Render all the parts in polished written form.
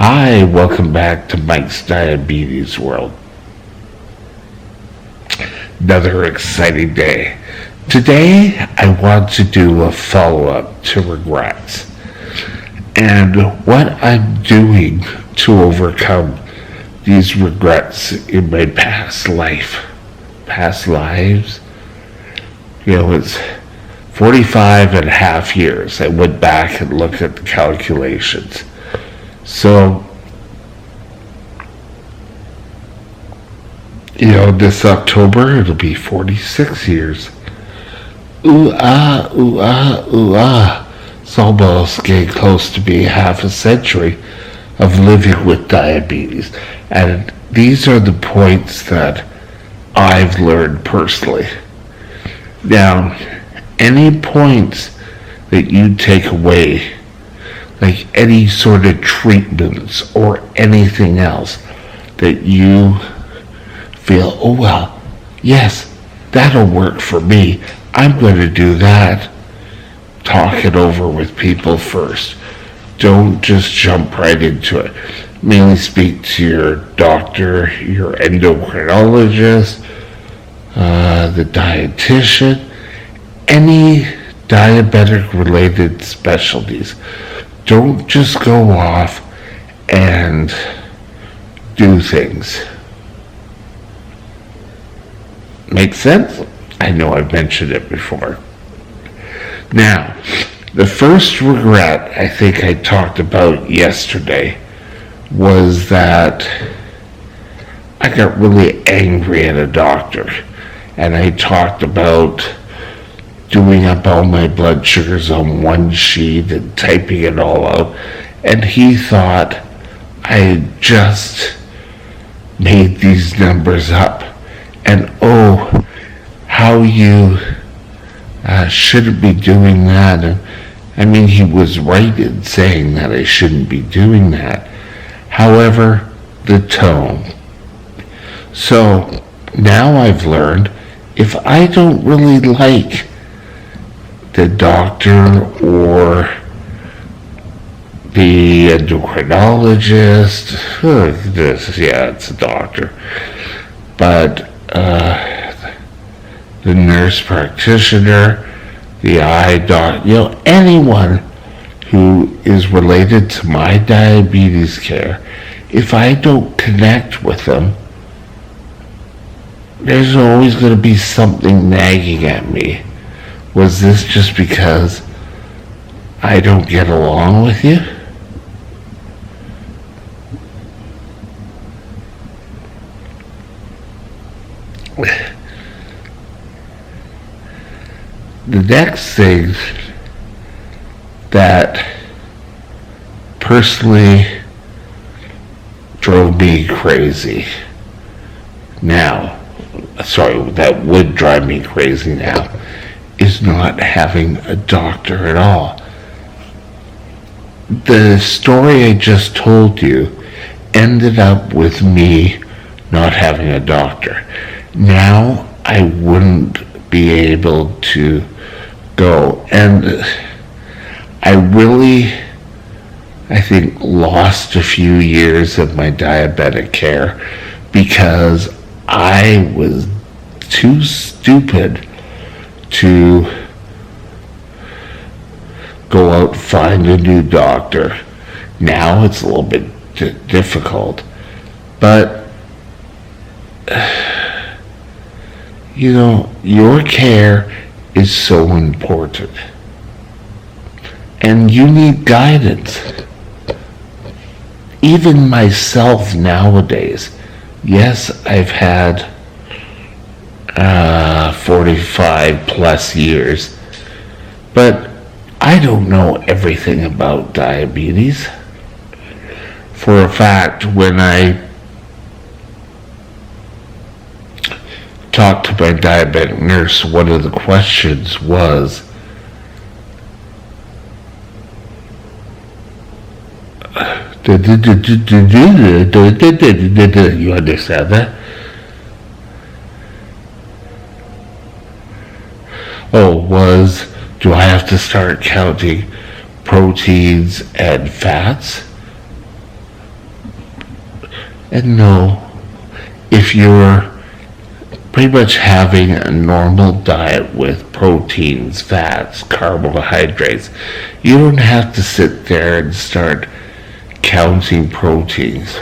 Hi, welcome back to Mike's Diabetes World. Another exciting day. Today, I want to do a follow-up to regrets and what I'm doing to overcome these regrets in my past lives. It's 45 and a half years. I went back and looked at the calculations. So, this October it'll be 46 years. Ooh ah, ooh ah, ooh ah. It's almost getting close to being half a century of living with diabetes. And these are the points that I've learned personally. Now, any points that you take away, like any sort of treatments or anything else that you feel, oh well, yes, that'll work for me, I'm going to do that. Talk it over with people first. Don't just jump right into it. Mainly speak to your doctor, your endocrinologist, the dietitian, any diabetic related specialties. Don't just go off and do things. Make sense? I know I've mentioned it before. Now, the first regret I think I talked about yesterday was that I got really angry at a doctor, and I talked about doing up all my blood sugars on one sheet and typing it all out, and he thought I just made these numbers up, and oh, how you shouldn't be doing that. And I mean, he was right in saying that I shouldn't be doing that. However, the tone. So now I've learned, if I don't really like the doctor or the endocrinologist, it's a doctor, but the nurse practitioner, the eye doctor, anyone who is related to my diabetes care, if I don't connect with them, there's always going to be something nagging at me. Was this just because I don't get along with you? The next thing that personally drove me crazy that would drive me crazy now, is not having a doctor at all. The story I just told you ended up with me not having a doctor. Now I wouldn't be able to go, and I think, lost a few years of my diabetic care because I was too stupid to go out and find a new doctor. Now it's a little bit difficult, but your care is so important, and you need guidance. Even myself nowadays, yes, I've had 45 plus years, but I don't know everything about diabetes. For a fact, when I talked to my diabetic nurse, one of the questions was, you understand that? Do I have to start counting proteins and fats? And no, if you're pretty much having a normal diet with proteins, fats, carbohydrates, you don't have to sit there and start counting proteins.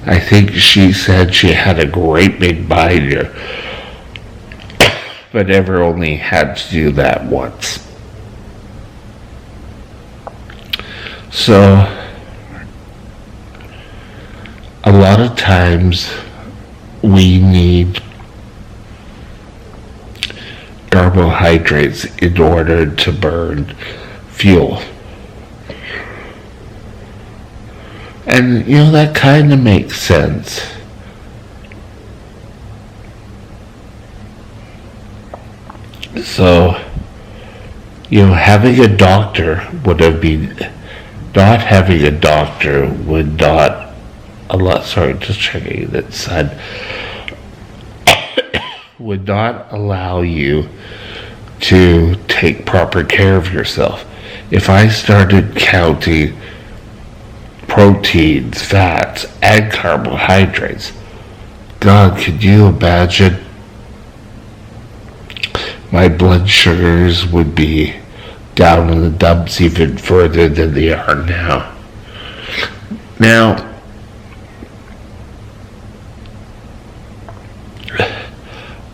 I think she said she had a great big binder, but ever only had to do that once. So, a lot of times we need carbohydrates in order to burn fuel. And, that kind of makes sense. So, having a doctor would have been, not having a doctor would not, just checking that said, would not allow you to take proper care of yourself. If I started counting proteins, fats, and carbohydrates, God, could you imagine? My blood sugars would be down in the dumps even further than they are now. Now,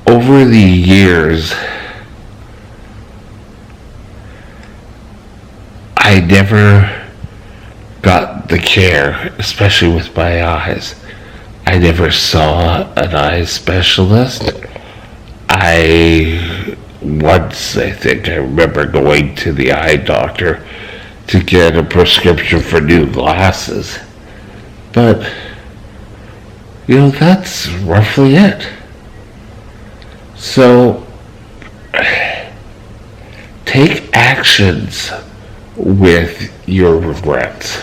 over the years, I never got the care, especially with my eyes. I never saw an eye specialist. I think I remember going to the eye doctor to get a prescription for new glasses. But, that's roughly it. So, take actions with your regrets.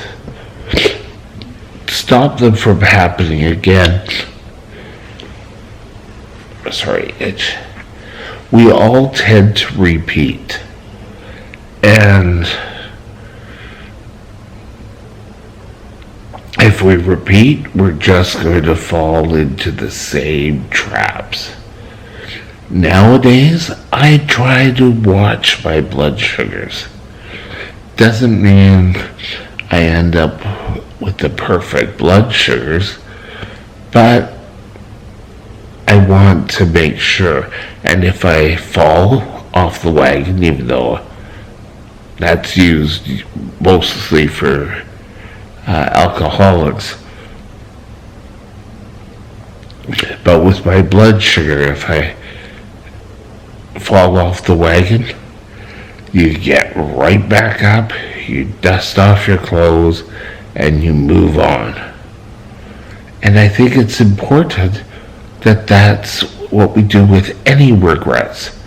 Stop them from happening again. We all tend to repeat. And if we repeat, we're just going to fall into the same traps. Nowadays, I try to watch my blood sugars. Doesn't mean I end up with the perfect blood sugars, but I want to make sure. And if I fall off the wagon, even though that's used mostly for alcoholics, but with my blood sugar, if I fall off the wagon, you get right back up, you dust off your clothes, and you move on. And I think it's important that that's what we do with any regrets.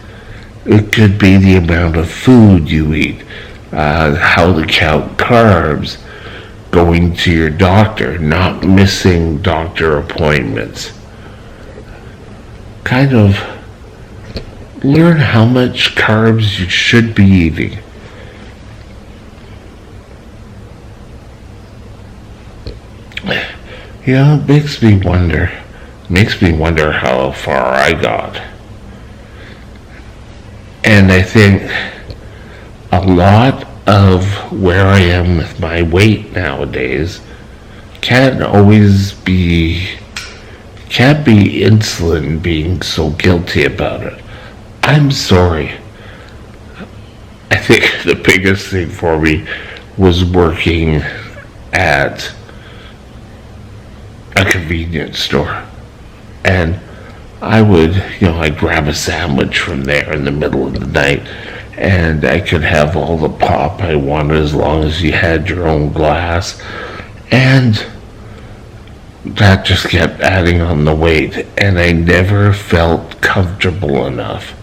It could be the amount of food you eat, how to count carbs, going to your doctor, not missing doctor appointments. Kind of learn how much carbs you should be eating. It makes me wonder how far I got. And I think a lot of where I am with my weight nowadays can't be insulin being so guilty about it. I'm sorry. I think the biggest thing for me was working at a convenience store. And I would, I'd grab a sandwich from there in the middle of the night, and I could have all the pop I wanted as long as you had your own glass. And that just kept adding on the weight, and I never felt comfortable enough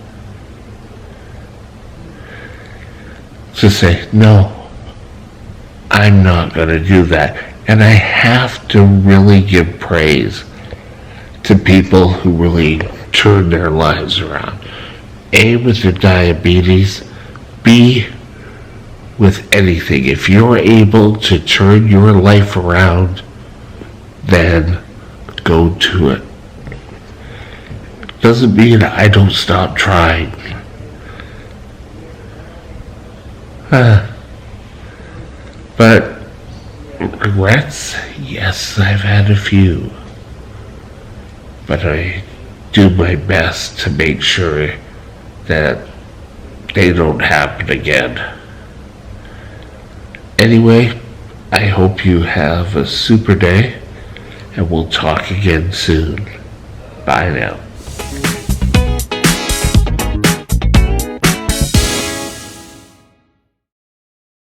to say, no, I'm not going to do that. And I have to really give praise to people who really turn their lives around. A, with your diabetes. B, with anything. If you're able to turn your life around, then go to it. Doesn't mean I don't stop trying. But regrets? Yes, I've had a few. But I do my best to make sure that they don't happen again. Anyway, I hope you have a super day, and we'll talk again soon. Bye now.